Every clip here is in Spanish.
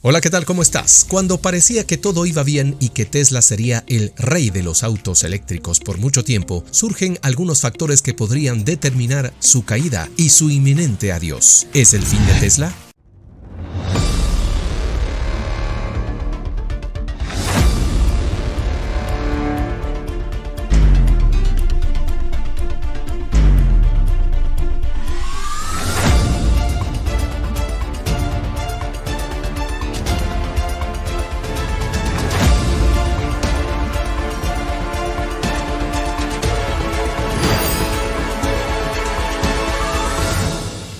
Hola, ¿qué tal? ¿Cómo estás? Cuando parecía que todo iba bien y que Tesla sería el rey de los autos eléctricos por mucho tiempo, surgen algunos factores que podrían determinar su caída y su inminente adiós. ¿Es el fin de Tesla?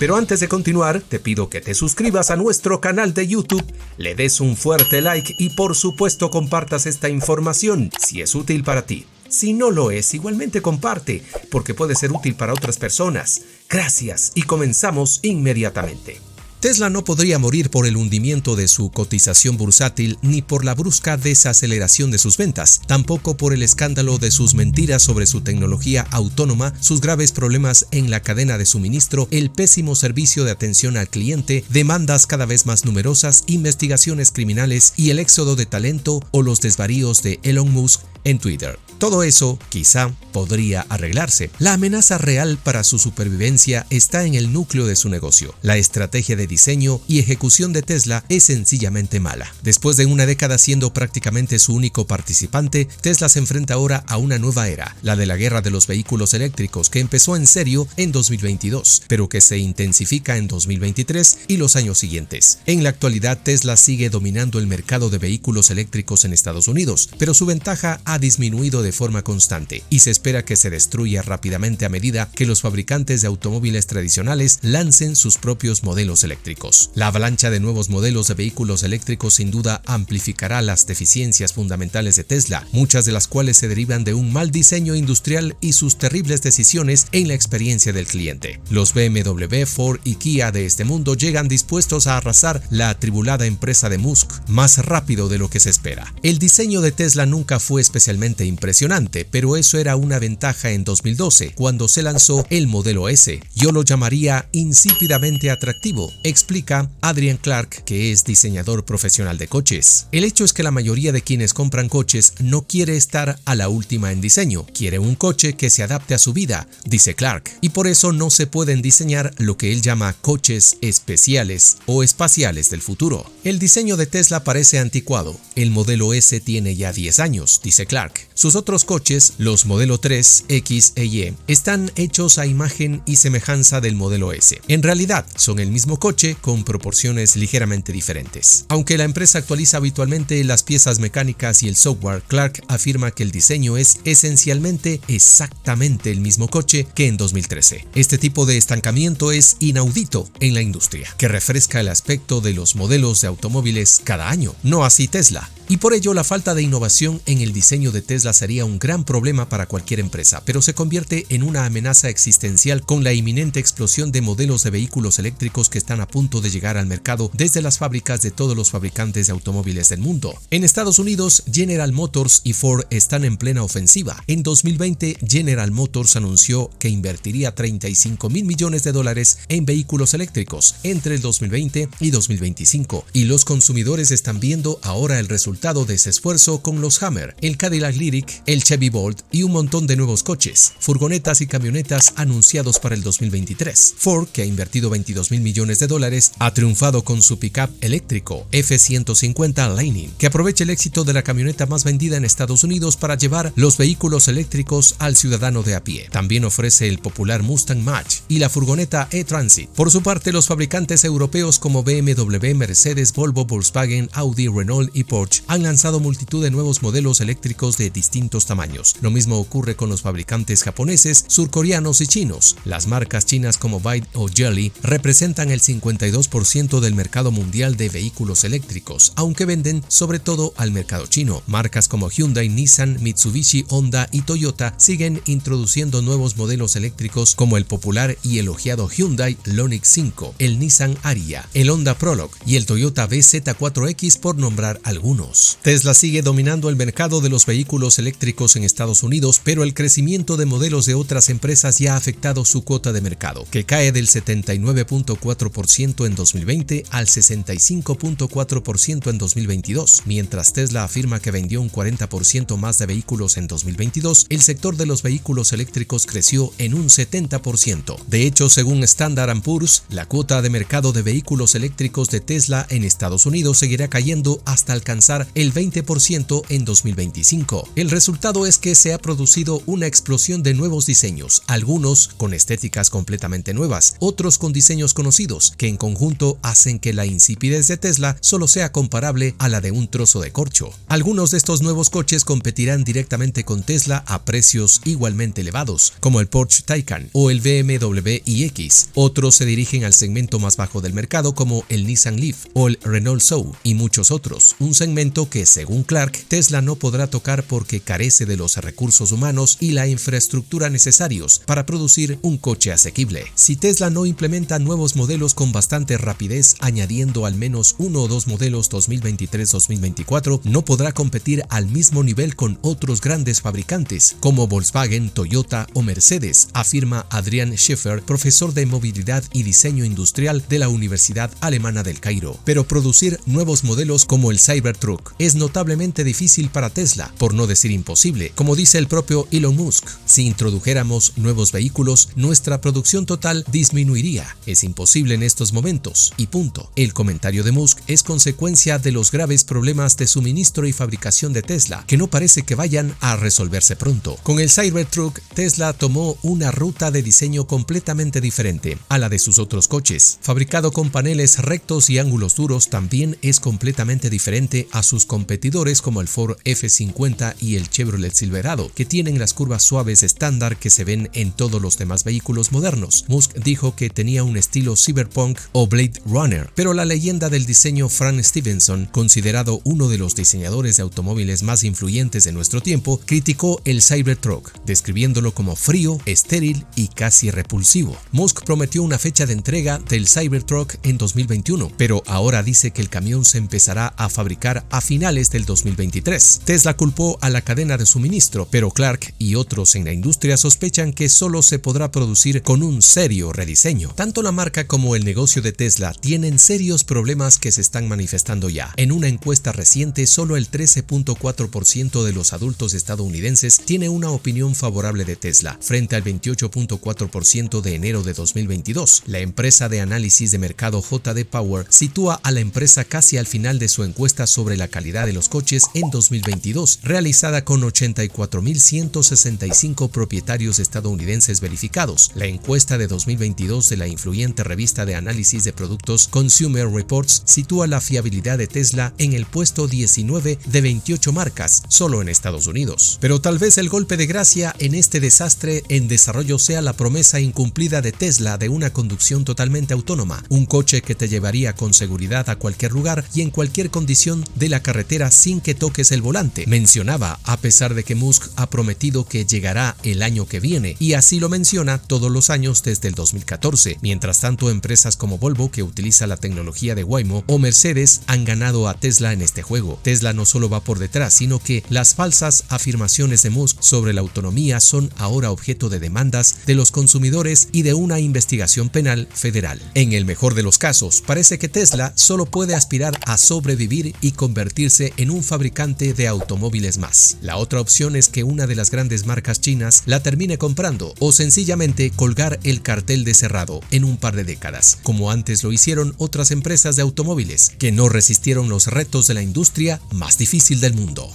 Pero antes de continuar, te pido que te suscribas a nuestro canal de YouTube, le des un fuerte like y por supuesto compartas esta información si es útil para ti. Si no lo es, igualmente comparte, porque puede ser útil para otras personas. Gracias y comenzamos inmediatamente. Tesla no podría morir por el hundimiento de su cotización bursátil ni por la brusca desaceleración de sus ventas, tampoco por el escándalo de sus mentiras sobre su tecnología autónoma, sus graves problemas en la cadena de suministro, el pésimo servicio de atención al cliente, demandas cada vez más numerosas, investigaciones criminales y el éxodo de talento o los desvaríos de Elon Musk en Twitter. Todo eso, quizá, podría arreglarse. La amenaza real para su supervivencia está en el núcleo de su negocio. La estrategia de diseño y ejecución de Tesla es sencillamente mala. Después de una década siendo prácticamente su único participante, Tesla se enfrenta ahora a una nueva era, la de la guerra de los vehículos eléctricos, que empezó en serio en 2022, pero que se intensifica en 2023 y los años siguientes. En la actualidad, Tesla sigue dominando el mercado de vehículos eléctricos en Estados Unidos, pero su ventaja ha disminuido de forma constante y se espera que se destruya rápidamente a medida que los fabricantes de automóviles tradicionales lancen sus propios modelos eléctricos. La avalancha de nuevos modelos de vehículos eléctricos sin duda amplificará las deficiencias fundamentales de Tesla, muchas de las cuales se derivan de un mal diseño industrial y sus terribles decisiones en la experiencia del cliente. Los BMW, Ford y Kia de este mundo llegan dispuestos a arrasar la atribulada empresa de Musk más rápido de lo que se espera. El diseño de Tesla nunca fue especialmente impresionante, pero eso era una ventaja en 2012, cuando se lanzó el modelo S. Yo lo llamaría insípidamente atractivo, explica Adrian Clark, que es diseñador profesional de coches. El hecho es que la mayoría de quienes compran coches no quiere estar a la última en diseño, quiere un coche que se adapte a su vida, dice Clark, y por eso no se pueden diseñar lo que él llama coches especiales o espaciales del futuro. El diseño de Tesla parece anticuado, el modelo S tiene ya 10 años, dice Clark. Sus otros coches, los modelo 3, X e Y, están hechos a imagen y semejanza del modelo S. En realidad, son el mismo coche con proporciones ligeramente diferentes. Aunque la empresa actualiza habitualmente las piezas mecánicas y el software, Clark afirma que el diseño es esencialmente exactamente el mismo coche que en 2013. Este tipo de estancamiento es inaudito en la industria, que refresca el aspecto de los modelos de automóviles cada año, no así Tesla. Y por ello la falta de innovación en el diseño de Tesla sería un gran problema para cualquier empresa, pero se convierte en una amenaza existencial con la inminente explosión de modelos de vehículos eléctricos que están a punto de llegar al mercado desde las fábricas de todos los fabricantes de automóviles del mundo. En Estados Unidos, General Motors y Ford están en plena ofensiva. En 2020, General Motors anunció que invertiría $35 mil millones en vehículos eléctricos entre el 2020 y 2025, y los consumidores están viendo ahora el resultado de ese esfuerzo con los Hummer, el Cadillac Lyriq, el Chevy Bolt y un montón de nuevos coches, furgonetas y camionetas anunciados para el 2023. Ford, que ha invertido $22 mil millones, ha triunfado con su pickup eléctrico F-150 Lightning, que aprovecha el éxito de la camioneta más vendida en Estados Unidos para llevar los vehículos eléctricos al ciudadano de a pie. También ofrece el popular Mustang Mach y la furgoneta e-Transit. Por su parte, los fabricantes europeos como BMW, Mercedes, Volvo, Volkswagen, Audi, Renault y Porsche han lanzado multitud de nuevos modelos eléctricos de distintos tamaños. Lo mismo ocurre con los fabricantes japoneses, surcoreanos y chinos. Las marcas chinas como BYD o Geely representan el 52% del mercado mundial de vehículos eléctricos, aunque venden sobre todo al mercado chino. Marcas como Hyundai, Nissan, Mitsubishi, Honda y Toyota siguen introduciendo nuevos modelos eléctricos como el popular y elogiado Hyundai Ioniq 5, el Nissan Ariya, el Honda Prologue y el Toyota BZ4X, por nombrar algunos. Unidos. Tesla sigue dominando el mercado de los vehículos eléctricos en Estados Unidos, pero el crecimiento de modelos de otras empresas ya ha afectado su cuota de mercado, que cae del 79.4% en 2020 al 65.4% en 2022. Mientras Tesla afirma que vendió un 40% más de vehículos en 2022, el sector de los vehículos eléctricos creció en un 70%. De hecho, según Standard & Poor's, la cuota de mercado de vehículos eléctricos de Tesla en Estados Unidos seguirá cayendo hasta alcanzar el 20% en 2025. El resultado es que se ha producido una explosión de nuevos diseños, algunos con estéticas completamente nuevas, otros con diseños conocidos, que en conjunto hacen que la insipidez de Tesla solo sea comparable a la de un trozo de corcho. Algunos de estos nuevos coches competirán directamente con Tesla a precios igualmente elevados, como el Porsche Taycan o el BMW iX. Otros se dirigen al segmento más bajo del mercado, como el Nissan Leaf o el Renault Zoe y muchos otros, un segmento que, según Clark, Tesla no podrá tocar porque carece de los recursos humanos y la infraestructura necesarios para producir un coche asequible. Si Tesla no implementa nuevos modelos con bastante rapidez, añadiendo al menos 1 o 2 modelos 2023-2024, no podrá competir al mismo nivel con otros grandes fabricantes como Volkswagen, Toyota o Mercedes, afirma Adrian Schiffer, profesor de movilidad y diseño industrial de la Universidad Alemana del Cairo. Pero producir nuevos modelos como el Cybertruck es notablemente difícil para Tesla, por no decir imposible, como dice el propio Elon Musk. Si introdujéramos nuevos vehículos, nuestra producción total disminuiría. Es imposible en estos momentos, y punto. El comentario de Musk es consecuencia de los graves problemas de suministro y fabricación de Tesla, que no parece que vayan a resolverse pronto. Con el Cybertruck, Tesla tomó una ruta de diseño completamente diferente a la de sus otros coches. Fabricado con paneles rectos y ángulos duros, también es completamente diferente a sus competidores como el Ford F-50 y el Chevrolet Silverado, que tienen las curvas suaves estándar que se ven en todos los demás vehículos modernos. Musk dijo que tenía un estilo cyberpunk o Blade Runner, pero la leyenda del diseño Frank Stevenson, considerado uno de los diseñadores de automóviles más influyentes de nuestro tiempo, criticó el Cybertruck, describiéndolo como frío, estéril y casi repulsivo. Musk prometió una fecha de entrega del Cybertruck en 2021, pero ahora dice que el camión se empezará a fabricar a finales del 2023. Tesla culpó a la cadena de suministro, pero Clark y otros en la industria sospechan que solo se podrá producir con un serio rediseño. Tanto la marca como el negocio de Tesla tienen serios problemas que se están manifestando ya. En una encuesta reciente, solo el 13.4% de los adultos estadounidenses tiene una opinión favorable de Tesla, frente al 28.4% de enero de 2022. La empresa de análisis de mercado JD Power sitúa a la empresa casi al final de su encuesta sobre la calidad de los coches en 2022, realizada con 84.165 propietarios estadounidenses verificados. La encuesta de 2022 de la influyente revista de análisis de productos Consumer Reports sitúa la fiabilidad de Tesla en el puesto 19 de 28 marcas, solo en Estados Unidos. Pero tal vez el golpe de gracia en este desastre en desarrollo sea la promesa incumplida de Tesla de una conducción totalmente autónoma, un coche que te llevaría con seguridad a cualquier lugar y en cualquier condición de la carretera sin que toques el volante, mencionaba, a pesar de que Musk ha prometido que llegará el año que viene, y así lo menciona todos los años desde el 2014. Mientras tanto, empresas como Volvo, que utiliza la tecnología de Waymo, o Mercedes han ganado a Tesla en este juego. Tesla no solo va por detrás, sino que las falsas afirmaciones de Musk sobre la autonomía son ahora objeto de demandas de los consumidores y de una investigación penal federal. En el mejor de los casos, parece que Tesla solo puede aspirar a sobrevivir y convertirse en un fabricante de automóviles más. La otra opción es que una de las grandes marcas chinas la termine comprando o sencillamente colgar el cartel de cerrado en un par de décadas, como antes lo hicieron otras empresas de automóviles que no resistieron los retos de la industria más difícil del mundo.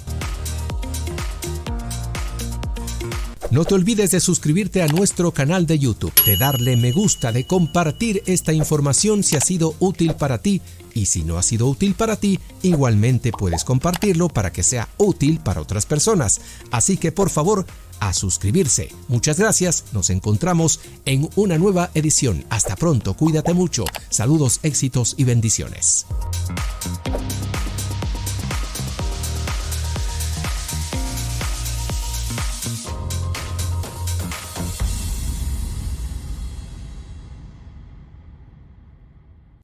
No te olvides de suscribirte a nuestro canal de YouTube, de darle me gusta, de compartir esta información si ha sido útil para ti, y si no ha sido útil para ti, igualmente puedes compartirlo para que sea útil para otras personas. Así que por favor, a suscribirse. Muchas gracias, nos encontramos en una nueva edición. Hasta pronto, cuídate mucho. Saludos, éxitos y bendiciones.